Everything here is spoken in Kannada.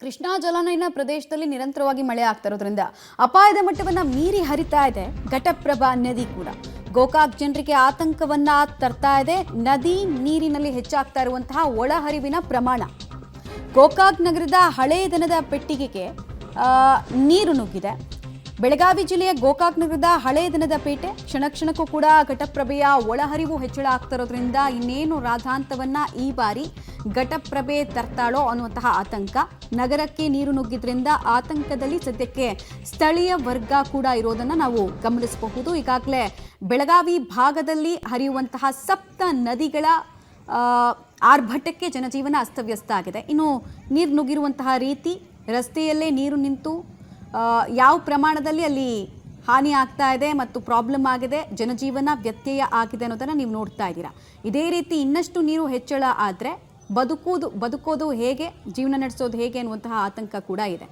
ಕೃಷ್ಣಾ ಜಲಾನಯನ ಪ್ರದೇಶದಲ್ಲಿ ನಿರಂತರವಾಗಿ ಮಳೆ ಆಗ್ತಾ ಇರೋದ್ರಿಂದ ಅಪಾಯದ ಮಟ್ಟವನ್ನ ಮೀರಿ ಹರಿತಾ ಇದೆ ಘಟಪ್ರಭಾ ನದಿ ಕೂಡ. ಗೋಕಾಕ್ ಜನರಿಗೆ ಆತಂಕವನ್ನ ತರ್ತಾ ಇದೆ. ನದಿ ನೀರಿನಲ್ಲಿ ಹೆಚ್ಚಾಗ್ತಾ ಇರುವಂತಹ ಒಳಹರಿವಿನ ಪ್ರಮಾಣ. ಗೋಕಾಕ್ ನಗರದ ಹಳೆ ದನದ ಪೆಟ್ಟಿಗೆಗೆ ನೀರು ನುಗ್ಗಿದೆ. ಬೆಳಗಾವಿ ಜಿಲ್ಲೆಯ ಗೋಕಾಕ್ ನಗರದ ಹಳೆ ದನದ ಪೇಟೆ ಕ್ಷಣಕ್ಕೂ ಕೂಡ ಘಟಪ್ರಭೆಯ ಒಳಹರಿವು ಹೆಚ್ಚಳ ಆಗ್ತಾ ಇರೋದ್ರಿಂದ ಇನ್ನೇನು ರಾಧಾಂತವನ್ನ ಈ ಬಾರಿ ಘಟಪ್ರಭೆ ತರ್ತಾಳೋ ಅನ್ನುವಂತಹ ಆತಂಕ. ನಗರಕ್ಕೆ ನೀರು ನುಗ್ಗಿದ್ರಿಂದ ಆತಂಕದಲ್ಲಿ ಸದ್ಯಕ್ಕೆ ಸ್ಥಳೀಯ ವರ್ಗ ಕೂಡ ಇರೋದನ್ನ ನಾವು ಗಮನಿಸಬಹುದು. ಈಗಾಗಲೇ ಬೆಳಗಾವಿ ಭಾಗದಲ್ಲಿ ಹರಿಯುವಂತಹ ಸಪ್ತ ನದಿಗಳ ಆರ್ಭಟಕ್ಕೆ ಜನಜೀವನ ಅಸ್ತವ್ಯಸ್ತ ಆಗಿದೆ. ಇನ್ನು ನೀರು ನುಗ್ಗಿರುವಂತಹ ರೀತಿ, ರಸ್ತೆಯಲ್ಲೇ ನೀರು ನಿಂತು ಯಾವ ಪ್ರಮಾಣದಲ್ಲಿ ಅಲ್ಲಿ ಹಾನಿ ಆಗ್ತಾ ಇದೆ ಮತ್ತು ಪ್ರಾಬ್ಲಮ್ ಆಗಿದೆ, ಜನಜೀವನ ವ್ಯತ್ಯಯ ಆಗಿದೆ ಅನ್ನೋದನ್ನು ನೀವು ನೋಡ್ತಾ ಇದ್ದೀರಾ. ಇದೇ ರೀತಿ ಇನ್ನಷ್ಟು ನೀರು ಹೆಚ್ಚಳ ಆದರೆ ಬದುಕೋದು ಹೇಗೆ, ಜೀವನ ನಡೆಸೋದು ಹೇಗೆ ಅನ್ನುವಂತಹ ಆತಂಕ ಕೂಡ ಇದೆ.